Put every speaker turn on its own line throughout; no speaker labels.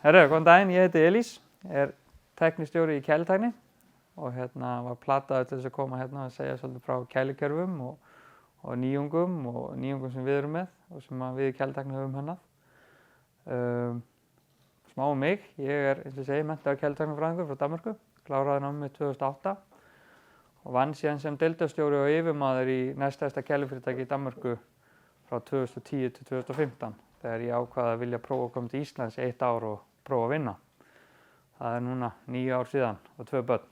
Herru, góðan daginn, ég heiti Elís, tæknistjóri í kælitækni og var plataður til þess að koma hérna og segja svolítið frá kælikerfum og nýjungum sem við erum með og sem við í kælitækni höfum hannað. Smá um mig, ég eins og segi, menntaður kælitæknifræðingur frá Danmörku, kláraði námið 2008 og vann síðan sem deildarstjóri og yfirmaður í næststærsta kælifyrirtæki í Danmörku frá 2010 til 2015 þegar ég ákvaði að vilja prófa að koma til Íslands í 1 ár og prófa að vinna. Það núna 9 ár síðan og 2 börn.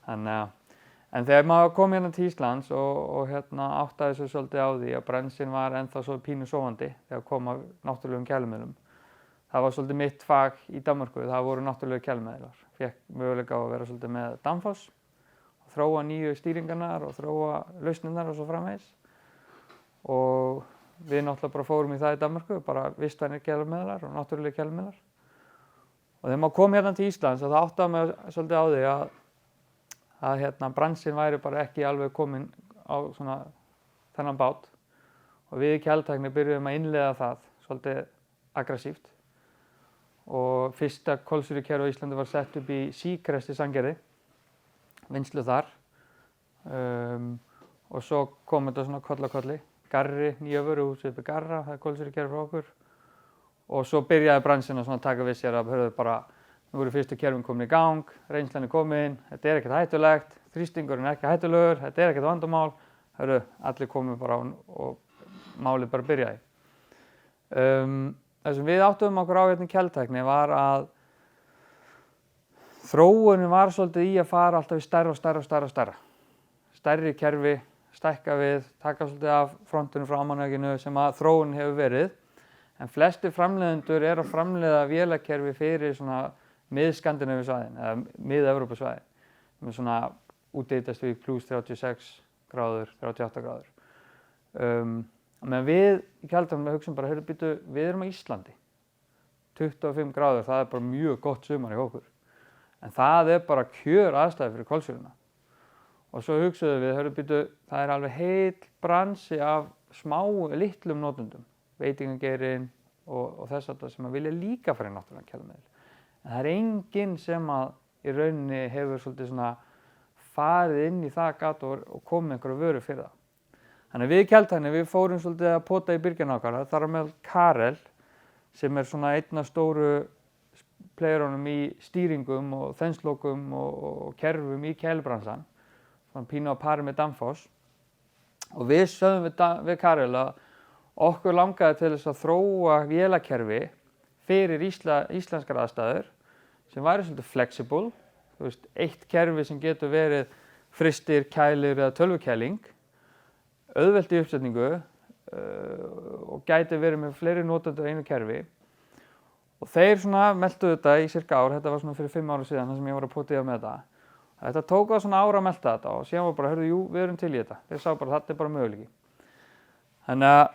En þegar maður kom hérna til Íslands og áttaði sig svolítið á því að brensinn var ennþá svo pínu sofandi þegar kom að náttúrulegum kælumiðlum. Það var svolítið mitt fag í Danmörku, það voru náttúrulegu kælumiðlar. Fékk möguleika á að vera svolítið með Danfoss, þróa nýju stýringarnar og þróa lausnirnar og svo framvegis. Og við náttúrulega bara fórum í það í Danmörku, bara vistvænir kælumiðlar og náttúrulegu kælumiðlar. Og þegar maður kom hérna til Íslands þá áttaði maður svolítið á því að bransinn væri bara ekki alveg kominn á svona þennan bát. Og við í kælitækni byrjuðum að innleiða það svolítið aggressíft. Og fyrsta kolsýrukerfi á Íslandi var sett upp í Síkrest í Sandgerði, vinnslu þar. Og svo kom þetta svona koll af kolli. Garri, nýja vöruhúsið upp í Garra, það kolsýrukerfi frá okkur. Og svo byrjaði bransinn að taka við sér að nú eru fyrstu kerfin komin í gang, reynslan komin, þetta ekkert hættulegt, þrýstingurinn ekki hættulegur, þetta ekkert vandamál, allir komin bara og málið bara byrjaði. Það sem við áttuðum okkur á hérna í kælitækni var að þróunin var svolítið í að fara alltaf í stærra. Stærri kerfi, stækka við, taka svolítið af frontunum frá ammoníakinu sem að þróunin hefur verið. En flestir framleiðendur eru að framleiða vélakerfi fyrir svona mið-Skandinavíu-svæðin eða mið-Evrópusvæðin. Með svona úthitast við plus 36 gráður, 38 gráður. Meðan við í kælitækni hugsaum bara, við erum á Íslandi. 25 gráður, það bara mjög gott sumar í okkur. En það bara kjör aðstæði fyrir kolsýruna. Og svo hugsaðum við, það alveg heill bransi af litlum notendum. Veitingageirinn og þess að sem vilja líka fara í náttúrulegan kælumiðil. En það enginn sem að í rauninni hefur svolítið svona farið inn í það gat og komið með einhverju vöru fyrir það. Þannig við í kælitækni, við fórum svolítið að pota í byrginn okkar. Það með Karel sem svona einn af stóru playerunum í stýringum og þenslokum og kerfum í kælibransan. Svona pínu á pari með Danfoss. Og við sögðum við Karel að okkur langaði til þess að þróa vélakerfi fyrir íslenskar aðstæður sem væri svolítið flexible. Eitt kerfi sem getur verið frystir, kælir eða tölvukæling, auðvelt í uppsetningu og gæti verið með fleiri notendur einu kerfi. Og þeir meltu þetta í sirka ár, þetta var svona fyrir 5 ára síðan þar sem ég var að pota í með þetta. Þetta tók það svona ára að melta þetta og síðan var bara, við erum til í þetta. Þeir sá bara, þetta bara möguleiki. Þannig að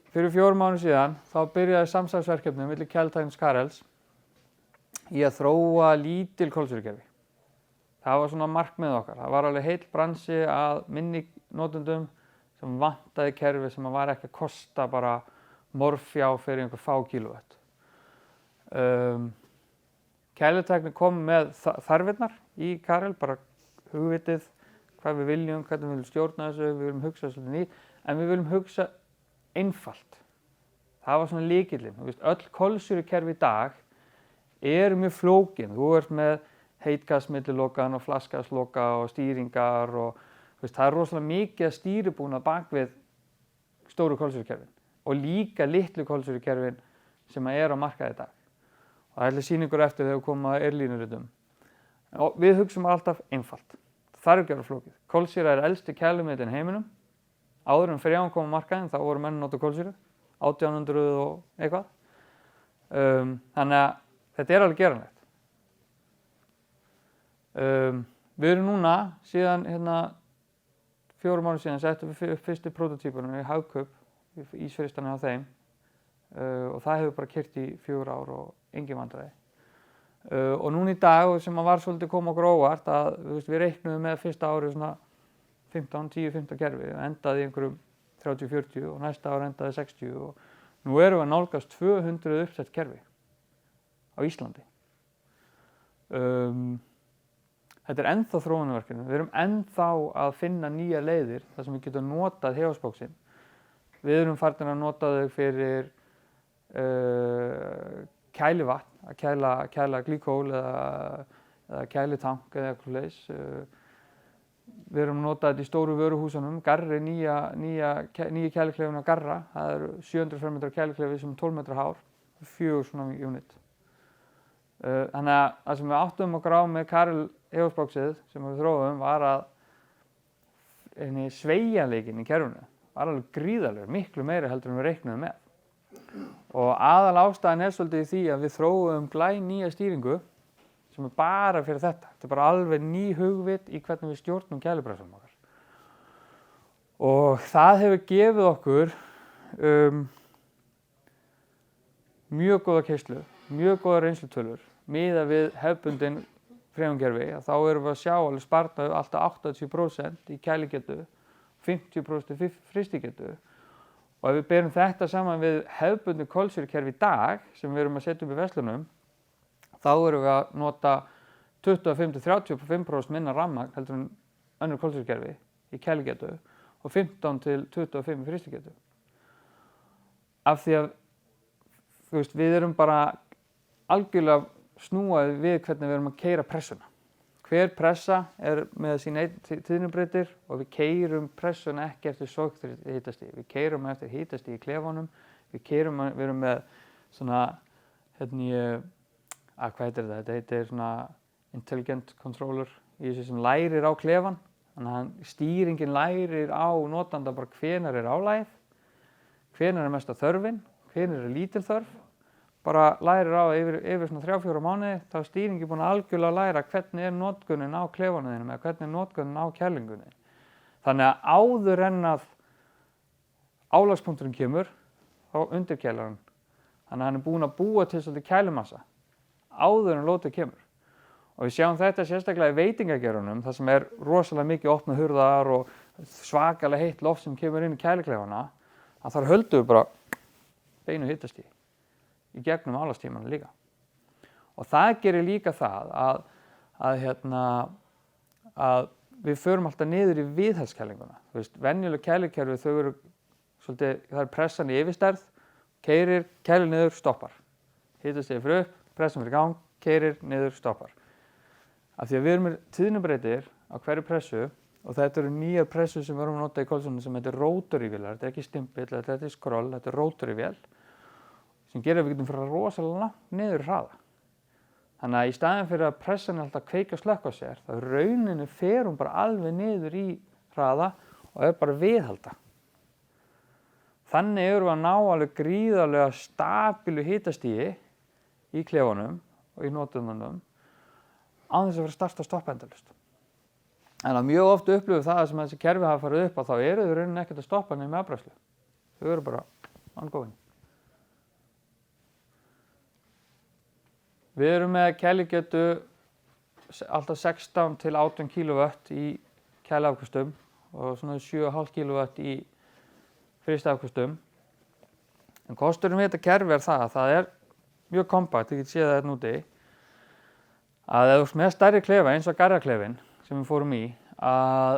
fyrir 4 mánuðum síðan þá byrjaði samstarfsverkefni milli kælitæknis Karels í að þróa lítil kolsýrukerfi. Það var svona markmið okkar. Það var alveg heill bransi að minni notendum sem vantaði kerfi sem var ekki að kosta bara morfjá fyrir einhver fá kílóvött. Kælitækni kom með þarfirnar í Karel, bara hugvitið, hvað við viljum, hvernig við viljum stjórna þessu, við viljum hugsa svolítið nýtt, en við viljum hugsa einfalt. Það var svona lykillinn. Öll kolsýrukerfi í dag eru mjög flókin. Þú ert með heitgasmillilokan og flaskgasloka og stýringar og það er rosalega mikið stýribúnað bak við stóru kolsýrukerfin og líka litlu kolsýrukerfin sem á markaði í dag. Og það sýna ykkur eftir þegar við komum að airlínuritum. Við hugsum alltaf einfalt. Það þarf ekki að vera flókið. Kolsýra elsti kælumiðillinn í heiminum. Áður en Freon kom á markaðinn, þá voru menn að nota kolsýru, 1800 og eitthvað. Þannig að þetta alveg geranlegt. Við erum núna, síðan 4 mánuðum síðan, settum við upp fyrstu prototípunum í Hagkaup, ísfrystana á þeim. Og það hefur bara keyrt í 4 ár og engin vandræði. Og núna í dag, sem var svolítið koma okkur óvart, að við reiknuðum með fyrsta árið svona 10-15 kerfi og endaði í einhverjum 30-40 og næsta ár endaði 60 og nú erum við að nálgast 200 uppsett kerfi. á Íslandi. Þetta er ennþá þróunarverkefni. Við erum ennþá að finna nýjar leiðir þar sem við getum notað HEOS-bóxinn. Við erum farnir að nota þau fyrir kælivatn, að kæla glýkól eða kælitank eða eitthvað svoleiðis. Við erum notað þetta í stóru vöruhúsunum. Garri, nýja kæliklefin á Garra. Það eru 700 fermetra kæliklefi sem er 12 metra hár, 4 svona unit. Þannig að það sem við áttum okkur á með Karel HEOS-bóxið sem við þróum var að sveigjanleikinn í kerfinu var alveg gríðarlegur, miklu meiri heldur en við reiknuðum með. Og aðal ástæðan er svolítið í því að við þróum glænýja stýringu sem er bara fyrir þetta. Þetta er bara alveg ný hugvit í hvernig við stjórnum kælipressunum okkar. Og það hefur gefið okkur mjög góða keyrslu, mjög góða reynslutölur. Miðað við hefðbundin frjóngerfi, þá erum við að sjá alveg sparnað alltaf 80% í kæligetu, 50% í frystigetu. Og ef við berum þetta saman við hefðbundin kolsýrukerfi í dag, sem við erum að setja upp í verslunum, þá erum við að nota 25–35% minna rafmagn heldur en önnur kolsýrukerfi í kæligetu og 15–25% í frystigetu. Af því að við erum bara algjörlega snúaði við hvernig við erum að keyra pressuna. Hver pressa er með sín tíðnibreytir og við keyrum pressuna ekki eftir sókþrýstihitastigi. Við keyrum eftir hitastigi í klefanum. Við erum með svona, hvað heitir þetta? Þetta heitir svona intelligent controller í þessu sem lærir á klefan. Þannig að stýringin lærir á notanda bara hvenær er álagið, hvenær er mesta þörfin, hvenær er lítil þörf. Bara lærir á yfir svona 3–4 mánuði, þá er stýringin búin að algjörlega læra hvernig er notkunin á klefanum þínum eða hvernig er notkunin á kælingunni. Þannig að áður en að álagspunkturinn kemur, þá undirkælar hann. Þannig að hann er búin að búa til svolítið kælumassa áður en lótið kemur. Og við sjáum þetta sérstaklega í veitingageirunum, þar sem er rosalega mikið opna hurðar og svakalega heitt loft sem kemur inn í kæliklefana, að þar höldum við bara beinu hitastigi í gegnum álagstímanum líka. Og það gerir líka það að við förum alltaf niður í viðhaldskælinguna. Venjuleg kælikerfi, það er pressan í yfirstærð, keyrir, kælir niður, stoppar. Hitastigi fyrir upp, pressan fyrir gang, keyrir, niður, stoppar. Af því að við erum með tíðnibreytir á hverju pressu og þetta eru nýjar pressur sem við erum að nota í kolsunum sem heitir rótorívélar. Þetta er ekki stimpill, þetta er skroll, þetta er rótorívél sem gerir að við getum fyrir rosalega langt niður hraða. Þannig að í staðinn fyrir að pressan er alltaf að kveikja og slökkva á sér, þá rauninu fer hún bara alveg niður í hraða og er bara viðhalda. Þannig erum við að ná alveg gríðarlega stabílu hitastigi í klefunum og í notununum án þess að vera starta og stoppa endalaust. En mjög oft upplifum það sem þessi kerfi hafa farið upp að þá eru þau rauninni ekkert að stoppa nema afbræðslu. Þau eru bara ongoing. Við erum með kæligetu alltaf 16–18 kW í kæliafköstum og svona 7,5 kW í frystiafköstum. En kosturinn við þetta kerfi er það að það er mjög kompakt, ég get séð það hérna úti, að ef þú ert með stærri klefa eins og Garraklefinn sem við fórum í, að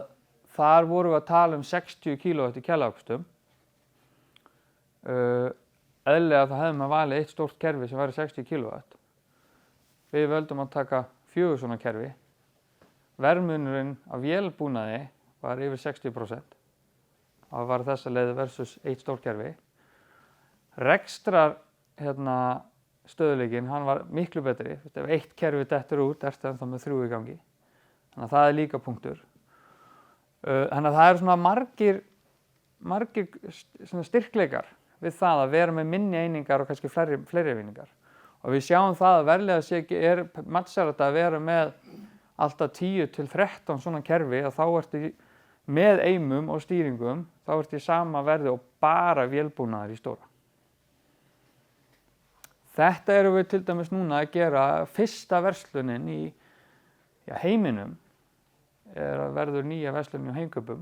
þar vorum við að tala 60 kW í kæliafköstum. Eðlilega þá hefðum við valið eitt stórt kerfi sem væri 60 kW. Við völdum að taka 4 svona kerfi. Verðmunurinn af vélbúnaði var yfir 60%. Það var þessa leið versus eitt stórt kerfi. Rekstrar stöðuleikinn, hann var miklu betri. Ef eitt kerfi dettur út, ertu ennþá með 3 í gangi. Þannig að það er líka punktur. Þannig að það eru svona margir svona styrkleikar við það að vera með minni einingar og kannski fleiri einingar. Og við sjáum það að verðlega er mattsælata að vera með alltaf 10–13 svona kerfi og þá ertu með eimum og stýringum, þá ertu í sama verði og bara vélbúnaður í stóra. Þetta erum við til dæmis núna að gera fyrsta verslunin í heiminum, er að verður nýja verslunin á Heimkaupum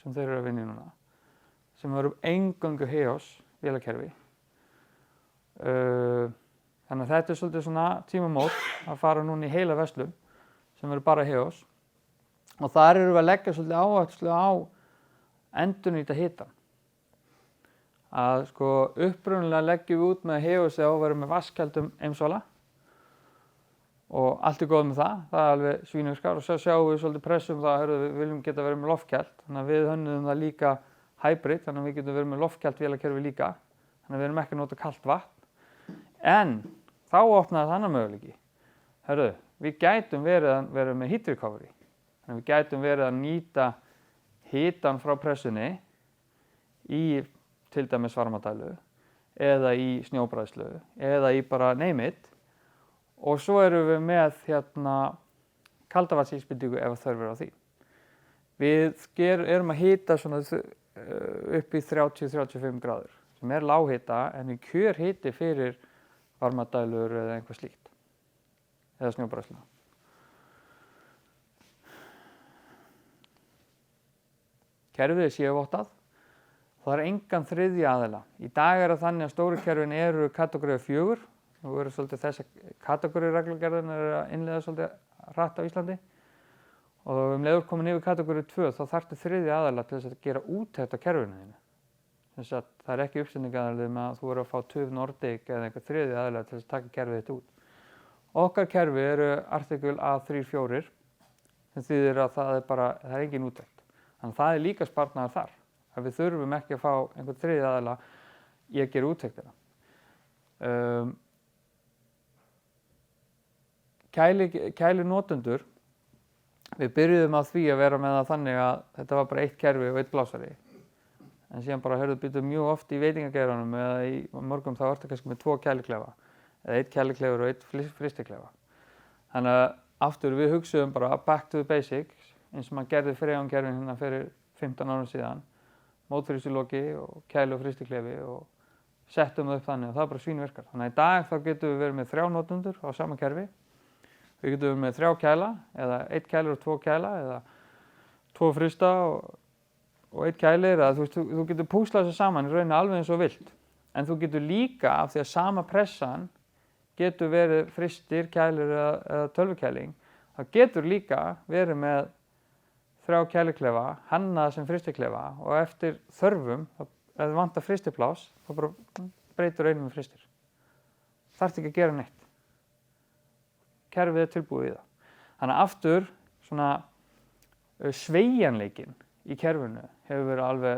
sem þeir eru að vinna í núna, sem verður eingöngu HEOS vélakerfi. Þannig að þetta svolítið svona tímamót að fara núna í heila verslun sem verður bara Heos. Og þar erum við að leggja svolítið áherslu á endurnýta hitann. Að sko upprunalega leggjum við út með Heos eða verðum með vatnskeldum eimsvala. Og allt góð með það er alveg svínvirkar og svo sjáum við svolítið pressum það að við viljum geta verið með loftkælt. Þannig að við hönnuðum það líka hybrid, þannig að við getum verið með loftkælt vélakerfi líka. Þannig að við erum ekki að nota kalt vatn. En þá opnaði það annar möguleiki. Við gætum verið með heat recovery. Þannig að við gætum verið að nýta hitann frá pressunni í til dæmis varmadælu eða í snjóbræðslu eða í bara name it. Og svo erum við með kaldavatnsísbindingu ef þörf er á því. Við erum að hita svona upp í 30-35 gráður sem lághita en í kjörhiti fyrir varmadælur eða eitthvað slíkt eða snjóbræðslu. Kerfið er séuvottað. Það er engan þriðja aðila. Í dag er það þannig að stóru kerfin eru kategóri 4. Nú eru svolítið þessa kategórireglugerðin að innleiða svolítið hratt á Íslandi. Og leiður komin yfir kategóri 2 þá þarftu þriðja aðila til þess að gera úttekt á kerfinu þínu. Þess að það er ekki uppsendingaðarlið með að þú verður að fá TÜV Nordic eða einhver þriðja aðila til þess að taka kerfið þitt út. Okkar kerfi eru artikul A34 sem þýðir að það er engin úttekt. Þannig að það er líka sparnaður þar. Að við þurfum ekki að fá einhver þriðja aðila í að gera úttektina. Kæli notendur, við byrjuðum á því að vera með það þannig að þetta var bara eitt kerfi og eitt blásari. En síðan bara býtum mjög oft í veitingageiranum eða í mörgum þá ertu kannski með 2 kæliklefa eða 1 kæliklefur og 1 frystiklefa. Þannig að aftur við hugsuðum bara back to the basics eins og maður gerði freonkerfin hérna fyrir 15 árum síðan, mótfrýstiloki og kæli og frystiklefi og settum það upp þannig og það bara svínvirkar. Þannig að í dag þá getum við verið með 3 notendur á sama kerfi. Við getum verið með 3 kæla eða 1 kælir og 2 kæla eða 2 frysta og 1 kælir. Þú getur púslað þessu saman í rauninni alveg eins og vilt. En þú getur líka af því að sama pressan getur verið frystir, kælir eða tölvukæling. Það getur líka verið með 3 kæliklefa, hannað sem frystiklefa og eftir þörfum, ef þið vantar frystiplás, þá bara breytur einum með frystir. Þarft ekki að gera neitt. Kerfið er tilbúið í það. Þannig að aftur svona sveigjanleikinn í kerfinu hefur verið alveg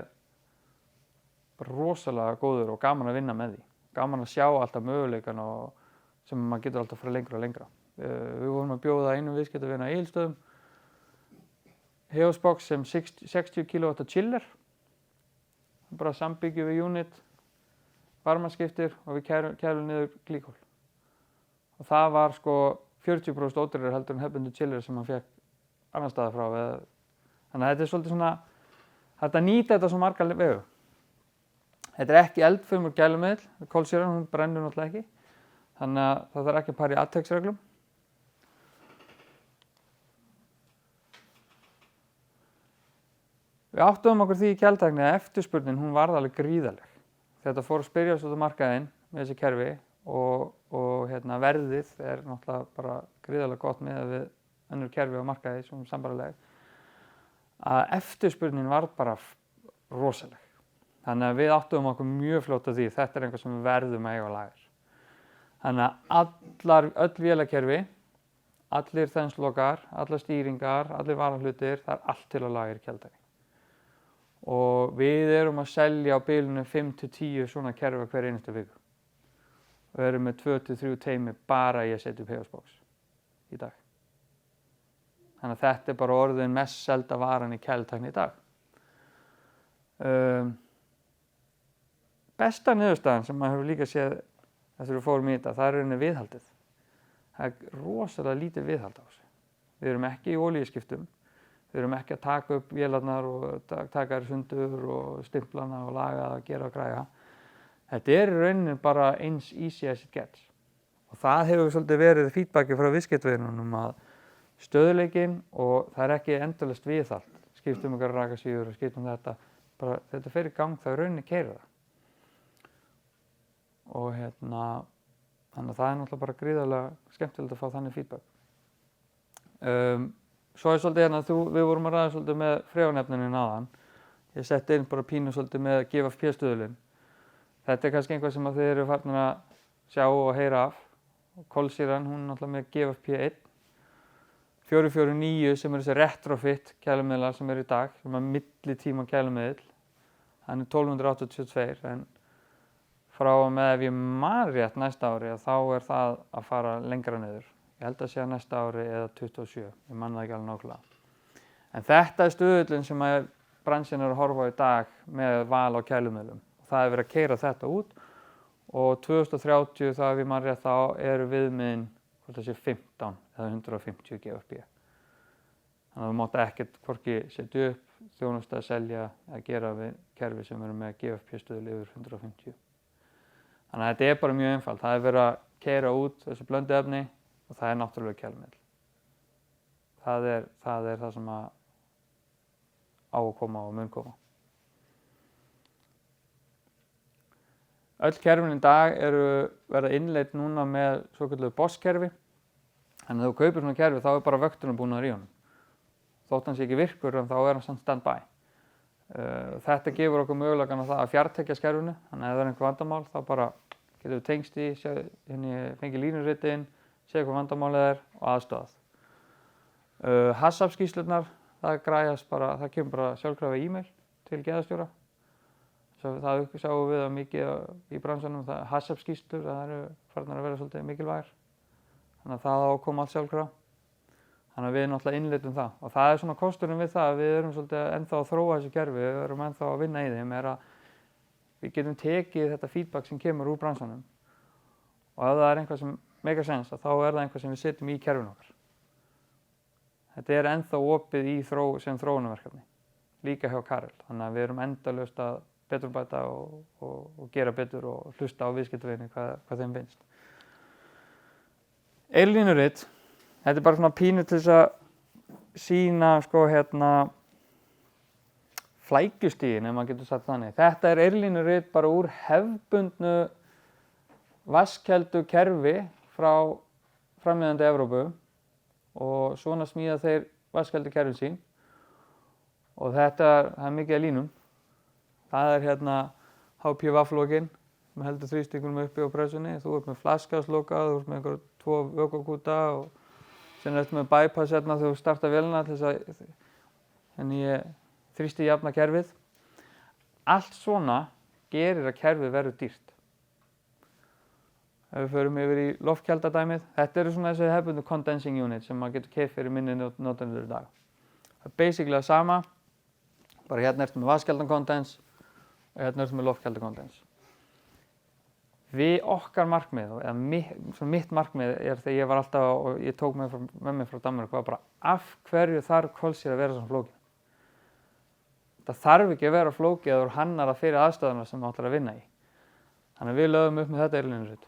rosalega góður og gaman að vinna með því. Gaman að sjá alltaf möguleikan sem maður getur alltaf að fara lengra og lengra. Við vorum að bjóða einum viðskiptavini á Egilsstöðum Heos box sem 60 kW chiller. Bara sambyggjum við unit, varmaskiptir og við kælum niður glíkól. Og það var sko 40% ódýrari heldur en hefðbundin chiller sem hann fékk annar staðar frá. Þannig að þetta er svolítið svona, þetta nýta þetta svo marga vegu. Þetta er ekki eldfimur gælumiðill, kolsýran, hún brennur náttúrulega ekki. Þannig að það þarf ekki að fara í atteksreglum. Við áttuðum okkur því í kæltækni að eftirspurnin hún varð alveg gríðarleg. Þetta fór að spyrjast út á markaðinn með þessi kerfi og verðið er náttúrulega bara gríðarlega gott með við önnur kerfi á markaði sem sambærileg. Að eftirspurnin var bara rosaleg. Þannig að við áttuðum okkur mjög fljótt að því þetta er einhver sem við verðum að eiga á lager. Þannig að öll vélakerfi, allir þenslokar, allar stýringar, allir varahlutir, það er allt til á lager í kæltækni. Og við erum að selja á bilinu 5-10 svona kerfi hver einustu viku. Við erum með 2-3 teymi bara í að setja upp Heos box í dag. Þannig að þetta er bara orðin mest selda varan í kæltækni í dag. Besta niðurstaðan sem maður hefur líka séð eftir við fórum í þetta, það er rauninni viðhaldið. Það er rosalega lítið viðhald á þessu. Við erum ekki í olíuskiptum. Við erum ekki að taka upp vélarnar og taka þær sundur og stimplana og laga að gera og græja. Þetta er í rauninni bara eins easy as it gets. Og það hefur svolítið verið feedbacki frá viðskiptavinunum að stöðuleikinn og það er ekki endalaust viðhald. Skiptum ykkur rakasíður og skiptum þetta. Bara þetta fer í gang, það er rauninni keyrir það. Og Þannig að það náttúrulega bara gríðarlega skemmtilegt að fá þannig feedback. Svo svolítið hérna, við vorum að ræða svolítið með freonefnin áðan. Ég setti inn bara pínu svolítið með GFP-stuðulinn. Þetta kannski einhvað sem þið eru farnir að sjá og heyra af. Kolsýran, hún náttúrulega með GFP1. 449 sem þessi retrofit kælumiðlar sem í dag, sem millitíma kælumiðl. Hann 1282 en frá með ef ég man rétt næsta ári þá það að fara lengra niður. Ég held að sé að næsta ári eða 27, ég man það ekki alveg nákvæmlega. En þetta stuðullinn sem bransin að horfa á í dag með val á kælumiðlum. Það verið að keyra þetta út og 2030 þá ef ég man rétt þá eru viðmiðin hvort það sé 15 eða 150 GFP. Þannig að þú mátt ekkert hvorki setja upp, þjónusta að selja eða gera við kerfi sem eru með GFP-stuðul yfir 150. Þannig að þetta bara mjög einfalt. Það verið að keyra út þessu blönduefni og það náttúrulega kælumiðl. Það er það sem á að koma og mun koma. Öll kerfin í dag verða innleidd núna með svokölluðu BOSS-kerfi. Þannig að þú kaupir svona kerfi þá bara vökturinn búnaður í honum. Þótt hann sé ekki virkur en þá hann samt stand-by. Þetta gefur okkur möguleikann á það að fjartengja kerfinu. Þannig að ef það einhver vandamál þá bara getum við tengst í, fengið línuritin, séð hvað vandamálið og aðstoðað. HACCP-skýrslurnar, það græjast bara, það kemur bara sjálfkrafa e-mail til geðastjóra. Það sjáum við mikið í bransanum, HACCP-skýrslur, það eru farnar að vera svolítið mikilvægir. Þannig að það á að koma allt sjálfkrafa. Þannig að við náttúrulega innleitum það. Og það svona kosturinn við það að við erum svolítið ennþá að þróa þessu kerfi, við erum ennþá að vinna í þeim, að við getum tekið þetta feedback sem kemur úr bransanum. Og ef það einhvað sem make sense, þá það einhvað sem við setjum í kerfinu okkar. Þetta ennþá opið í sem þróunarverkefni, líka hjá Karel. Þannig að við erum endalaust að beturbæta og gera betur og hlusta á viðskiptavini hvað þeim finnst. Eirlínurit, þetta bara svona pínu til þess að sýna flækjustigin, ef maður getur sagt þannig. Þetta eirlínurit bara úr hefðbundnu vatnskeldu kerfi frá framleiðandi Evrópu og svona smíða þeir vatnskeldu kerfin sín og það mikið af línum. Það HPV-flokkin sem heldur þrýstingunum uppi á pressunni. Þú ert með flaskasloka, þú ert með einhver 2 vökvakúta og sen ertu með bypass þegar þú startar vélina til þess að þrýsti jafna kerfið. Allt svona gerir að kerfið verður dýrt. Ef við förum yfir í loftkjaldadæmið, þetta eru svona þessi hefðbundnu condensing unit sem maður getur keypt fyrir minni notendur í dag. Það basically það sama, bara hérna ertu með vatnskjaldankondens og hérna ertu með loftkjaldakondens. Við okkar markmið, eða mitt markmið þegar ég var alltaf og ég tók með mig frá Danmörku var bara af hverju þarf kolsýra að vera svona flókið. Það þarf ekki að vera flókið eða hannar að fyrir aðstöðuna sem maður ætlar að vinna í. Þannig að við lögum upp með þetta eirlínurit.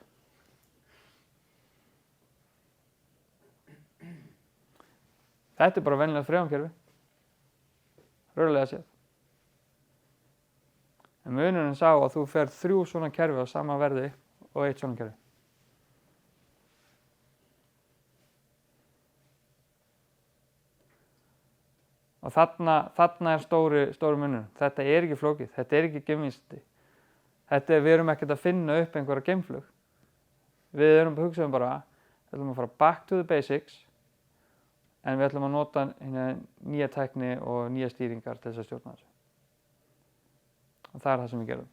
Þetta bara venjulegt freonkerfi, raunverulega séð. En munurinn sá að þú ferð 3 svona kerfi á sama verði og 1 svona kerfi. Og þarna stóri munurinn. Þetta ekki flókið, þetta ekki geimvísindi. Við erum ekkert að finna upp einhverja geimflug. Við erum að hugsa bara, við ætlum að fara back to the basics, en við ætlum að nota nýja tækni og nýja stýringar til þess að stjórna þessu. Og það það sem við gerum.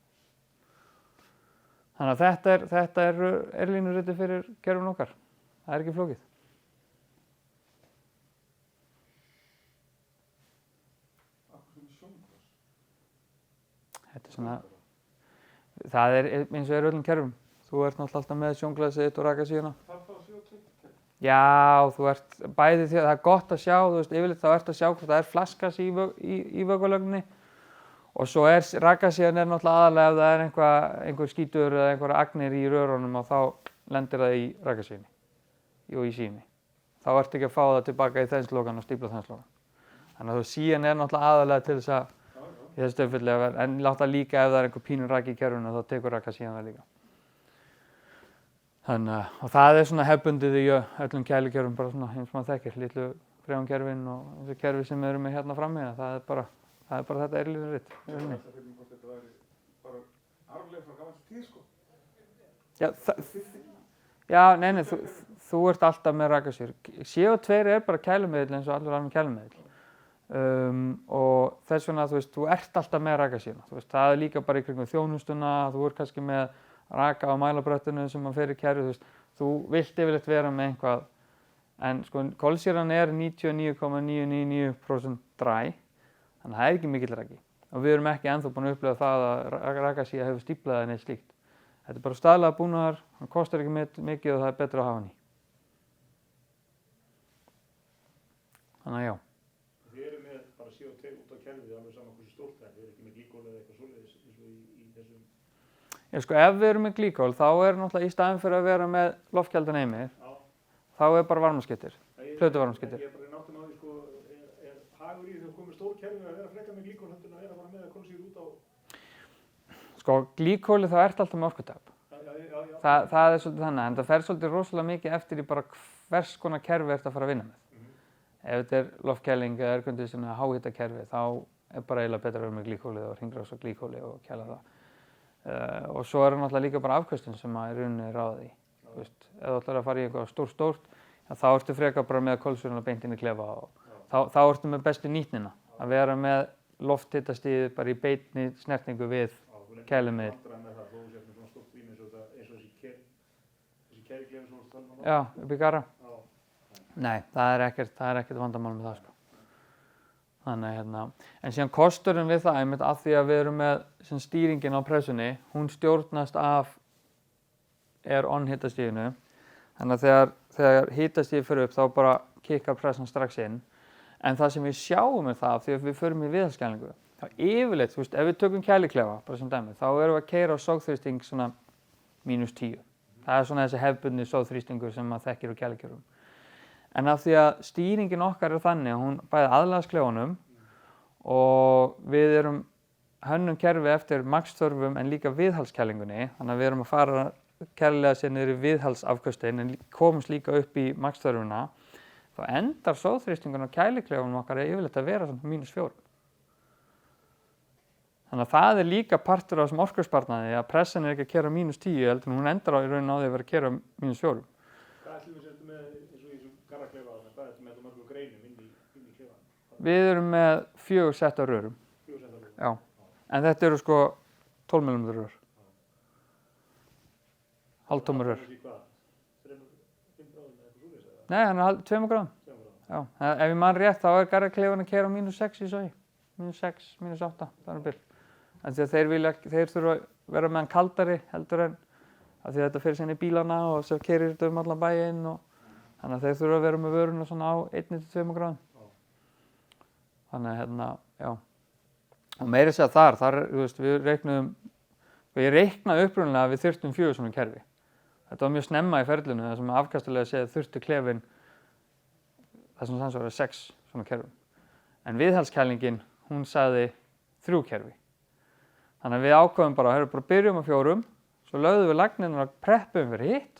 Þannig að þetta eirlínuriti fyrir kerfin okkar. Það ekki flókið. Þetta svona, það eins og öllum kerfum. Þú ert náttúrulega alltaf með sjónglasið þitt og rakasíðuna. Já, þú ert bæði því að það gott að sjá, þú veist, yfirleitt þá ert að sjá hvort það flaskas í vökvalögninni. Og svo rakasíðan náttúrulega aðalega ef það einhver skítur eða einhver agnir í rörunum og þá lendir það í rakasíðinni og í síðunni. Þá ertu ekki að fá það tilbaka í þenslokan og stífla þenslokan. Þannig að síðan náttúrulega aðalega til þess að í þessu tilfelli en láta líka ef það einhver pínur raki í kerfinu þá tekur rakasíðan það líka. Og það svona hefðbundið í öllum kælikerfum bara svona eins og maður þekkir, litlu freonkerfin og þessi kerfi sem við erum með hérna frammi, það er bara þetta eilífðarrit.
Ég var alltaf fyrir mig hvort þetta væri bara arfleif frá gamalli tíð, sko.
Já, þú ert alltaf með rakasýru. CO2 er bara kælumiðill eins og allur annar kælumiðill. Og þess vegna, þú ert alltaf með rakasýruna. Það er líka bara í kringum þjónustuna, þú ert kannski með raka á mælabröttinu sem að fer í kerfið, þú vilt yfirleitt vera með einhvað, en sko kolsýran er 99,999% dræ, þannig að það er ekki mikill raki. Og við erum ekki ennþá búin að upplifa það að rakasýra hefur stíflað eða neitt slíkt. Þetta er bara staðlaða búnaðar, hann kostar ekki mikið og það er betra að hafa hann í. Þannig að já.
Þið eru með bara CO2 út á kerfið, alveg saman hversu stórt það er, þið eru ekki með glíkól eða eitthvað svoleiðis eins og í þessum.
Já, sko, ef við erum með glíkól, þá er náttúrulega í staðinn fyrir að vera með loftkældan eimir, þá er bara varmaskiptir, plötuvarmaskiptir.
Ég er bara náttum á því, sko, er hagur í þegar komið stór kerfi að vera frekar með glíkól heldur en að vera bara með að kolsýra út á?
Sko, glíkóli þá ert alltaf með orkutap. Það er svolítið þannig, en það fer svolítið rosalega mikið eftir í bara hvers konar kerfi ert að fara að vinna með. Ef þetta er loftkæling eða aircondition eða háhitakerfi, þá er bara eiginlega betra að vera með glíkóli og hringrás og glíkóli og kæla það. Og svo er náttúrulega líka bara afköstin sem að í rauninni ráða því. Ef þú ætlar að fara í eitthvað stórt, þá ertu frekar bara með kolsýruna beint inn í klefa og þá ertu með bestu nýtnina. Að vera með lofthitastigið bara í beinni snertingu við kælumiðil. Já, upp í Garra. Nei, það er ekkert vandamál með það, sko. Þannig en síðan kosturinn við það, einmitt af því að við erum með stýringin á pressunni, hún stjórnast af on hitastiginu. Þannig að þegar hitastigið fyrir upp, þá bara kikkar pressan strax inn. En það sem við sjáum er það, því að við förum í viðhalskælingu, þá yfirleitt, ef við tökum kæliklefa, bara sem dæmi, þá erum við að keyra á sogþrýsting svona -10. Það er svona þessi hefðbundni sogþrýstingur sem maður þekkir úr kælikjörum. En af því að stýringin okkar er þannig að hún bæði aðlagast klefunum og við erum hönnum kerfi eftir max-þörfum en líka viðhaldskælingunni, þannig að við erum að fara kærlega sér niður í viðhaldsafköstin en komumst líka upp í max-þörfuna, þá endar sogþrýstingun á kæliklefunum okkar yfirleitt að vera -4. Þannig að það er líka partur af þessum orkusparnaði að pressan er ekki að keyra -10 heldur en hún endar í rauninni á því að vera að keyra -4.
Hvað ætlum við setjum með eins og í þessum Garra-klefa, hvað ætlum við með mörgum greinum inn í klefan?
Við erum með 4 sett af rörum.
4 sett af rörum?
Já, en þetta eru sko 12 mm rör. Hálftómur rör.
Það er hvað? 3-5 gráðum eða eitthvað svoleiðis eða?
Nei, hann er 2 gráðum. Já, ef ég man rétt þá er Garra-klefan að keyra -6 í sogi. -6, -8, það er bil. En því að þeir þurfa að vera með hann kaldari heldur en að því að þetta fyrir sinni í bílana og svo keyrir þetta allan bæinn og þannig að þeir þurfa að vera með vöruna svona á 1-2 gráðum. Þannig að já. Og meira segja þar, við reiknuðum, ég reiknaði upprunalega að við þurftum 4 svona kerfi. Þetta var mjög snemma í ferlinu þar sem afkastulega séð þurfti klefinn það sem sannsagt var 6 svona kerfum. En viðhaldskælingin, hún sagði 3 kerfi. Þannig að við ákveðum bara byrjum á 4, svo lögðum við lagnirnar og preppum fyrir hitt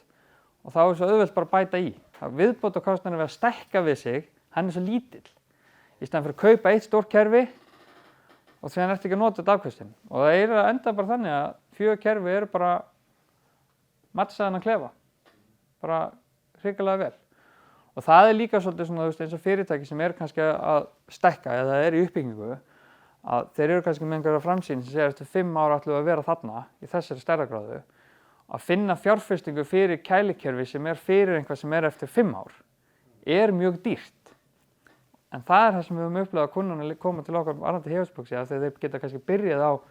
og þá er svo auðvelt bara að bæta í. Viðbótarkostnaðurinn við að stækka við sig, hann er svo lítill. Í staðinn fyrir að kaupa eitt stórt kerfi og þannig ertu ekki að nota þetta afköstin. Og það er að enda bara þannig að 4 kerfi eru bara mattsaðan að klefa. Bara hrikalega vel. Og það er líka svolítið svona, eins og fyrirtæki sem er kannski að stækka eða er í uppbyggingu, að þeir eru kannski með einhverja framsýn sem segir eftir 5 ár ætlum við að vera þarna í þessari stærðargráðu, að finna fjárfestingu fyrir kælikerfi sem er fyrir einhvað sem er eftir 5 ár er mjög dýrt. En það er það sem við höfum upplifað að kunnarnir koma til okkar varðandi Hefjúlsboxi af því að þeir geta kannski byrjað á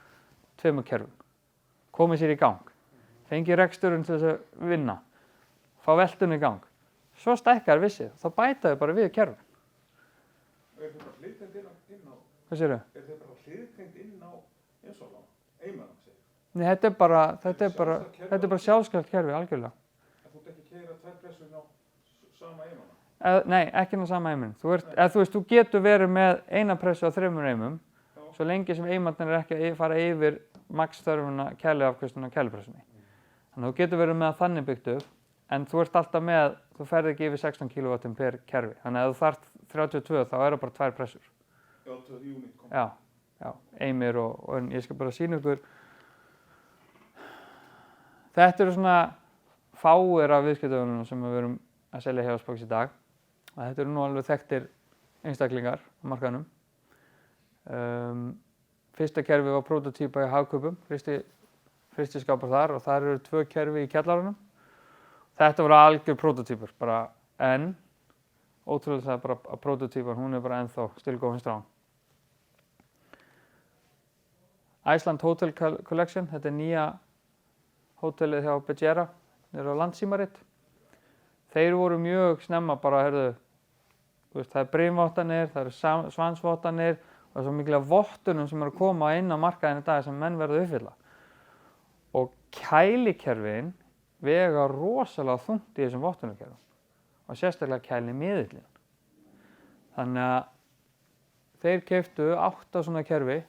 2 kerfum, komið sér í gang, fengið reksturinn til þess að vinna, fá veltunni í gang. Svo stækkar vissið, þá bæta þau bara við kerfum.
Er þetta hliðtengt inn á?
Hvað segirðu?
Er þetta bara hliðtengt inn á eins og eimanum, segir?
Nei, þetta er bara sjálfstætt kerfi, algjörlega.
En þú ert ekki að keyra 2 pressur á sama eimana?
Nei, ekki á sama eimin. Þú getur verið með 1 pressu á 3 eimum, svo lengi sem eimarnir er ekki að fara yfir max þörfuna kæliafköstunum á kælipressunni. Þannig að þú getur verið með þannig byggt upp, en þú ert alltaf með, þú ferð ekki yfir 16 kW per kerfi. Þannig að ef þú þarft 32 þá eru bara 2 pressur.
Já, 2 unit kom.
Já, Eimir og ég skal bara sýna ykkur. Þetta eru svona fáir af viðskiptavinunum sem við erum að selja hjá Spóks í dag. Og þetta eru nú alveg þekktir einstaklingar á markaðnum. Fyrsta kerfi var prótótýpa í Hagkaupum, fristiskápar þar og þar eru 2 kerfi í kjallaranum. Þetta voru algjör prótótýpur bara, en ótrúlega það bara að prótótýpan, hún er bara ennþá still going strong. Iceland Hotel Collection, þetta er nýja hótelið hjá Bejera, niður á Landsímarit. Þeir voru mjög snemma bara, það er brimvottanir, það eru svansvottanir og það er svo mikla vottunum sem eru að koma inn á markaðinn í dag sem menn verða að uppfylla. Og kælikerfin vega rosalega þungt í þessum vottunarkerfum og sérstaklega kælimiðillinn. Þannig að þeir keyptu 8 svona kerfi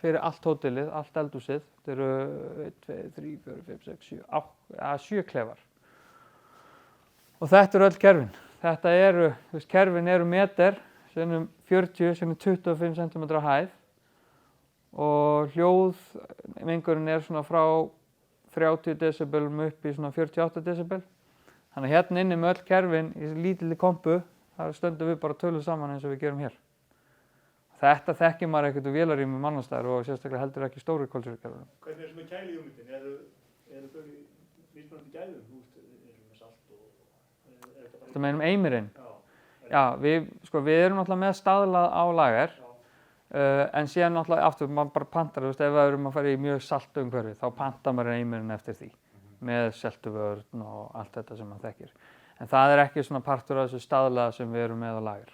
fyrir allt hótelið, allt eldhúsið. Þetta eru 1, 2, 3, 4, 5, 6, 7, 7 klefar. Og þetta eru öll kerfin. Þetta eru, kerfin eru meter, sinnum 40, sinnum 25 cm á hæð og hljóðmengurinn er svona frá 30 decibelum upp í svona 48 decibel. Þannig að hérna inni með öll kerfin í lítilli kompu, þar stöndum við bara tölum saman eins og við gerum hér. Þetta þekkir maður ekkert úr vélarrýmum annarstaðar og sérstaklega heldur ekki stóru kolsýrukerfunum.
Hvernig er svona kæliunitin? Eru þau mismunandi gæðum? Þú veist, með salt og þetta bara...
Þetta meinum Eimirinn? Já, við erum náttúrulega með staðlað á lager, en síðan náttúrulega aftur, maður bara pantar, ef við erum að fara í mjög saltu umhverfi, þá pantar maður Eimirinn eftir því, með seltuvörn og allt þetta sem maður þekkir. En það er ekki svona partur af þessu staðlaða sem við erum með á lager,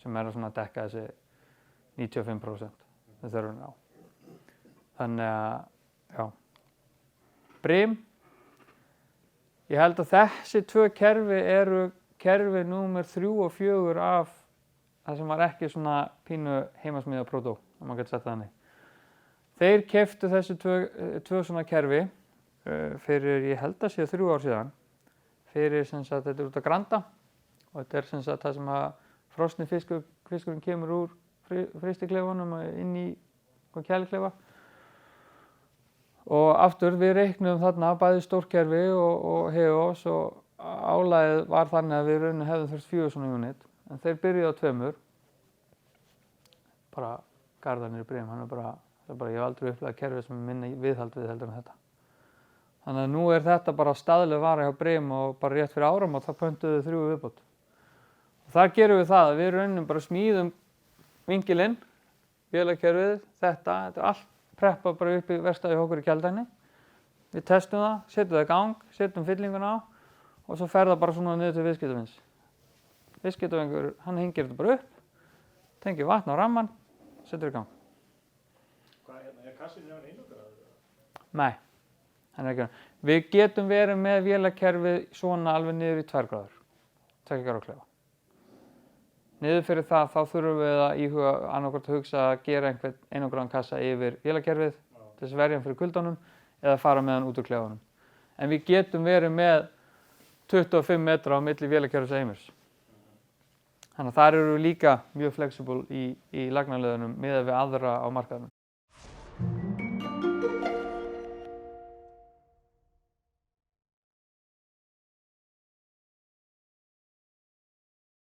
sem er að svona dekka þessi 95% við þurfum á. Þannig að, já. Brim. Ég held að þessi 2 kerfi eru kerfi númer 3 og 4 af það sem var ekki svona pínu heimasmíða prótó, ef maður getur sagt það þannig. Þeir keyptu þessi 2 svona kerfi fyrir, ég held að séu 3 ár síðan, fyrir sem sagt, þetta er út af Granda og þetta er sem sagt það sem að frosni fiskurinn kemur úr frystikleifunum inn í kælikleifa. Og aftur við reiknum þarna bæði stórkerfi og HEOS og álagið var þannig að við rauninni hefðum þurft 4 svona unit, en þeir byrjuðu á 2. Bara Garðarnir í Brim, hann er bara, ég hef aldrei upplegað kerfi sem er minna viðhald heldur en þetta. Þannig að nú er þetta bara staðleg vara hjá Brim og bara rétt fyrir áramót þá pöntuðu 3 viðbót. Og þar gerum við það að við rauninni bara smíðum vingilinn, vélakerfið, þetta er allt preppað bara upp í verkstæði hjá okkur í Kjaldarni. Við testum það, setjum það í gang, setjum fyllinguna á og svo fer það bara svona niður til viðskiptavins. Viðskiptavingur, hann hengir þetta bara upp, tengir vatn á rammann, setur í gang.
Hvað er kassin hjá hann einangraður?
Nei, hann er ekki. Við getum verið með vélakerfið svona alveg niður í 2 gráður, 2 gráður klefa. Niður fyrir það, þá þurfum við að íhuga annaðhvort að hugsa að gera einhvern einangraðan kassa yfir vélakerfið til þess að verja hann fyrir kuldunum eða fara með hann út úr klefanum. En við getum verið með 25 metra á milli vélakerfis Eimirs. Þannig að þar eru líka mjög flexible í lagnarleiðunum miðað við aðra á markaðnum.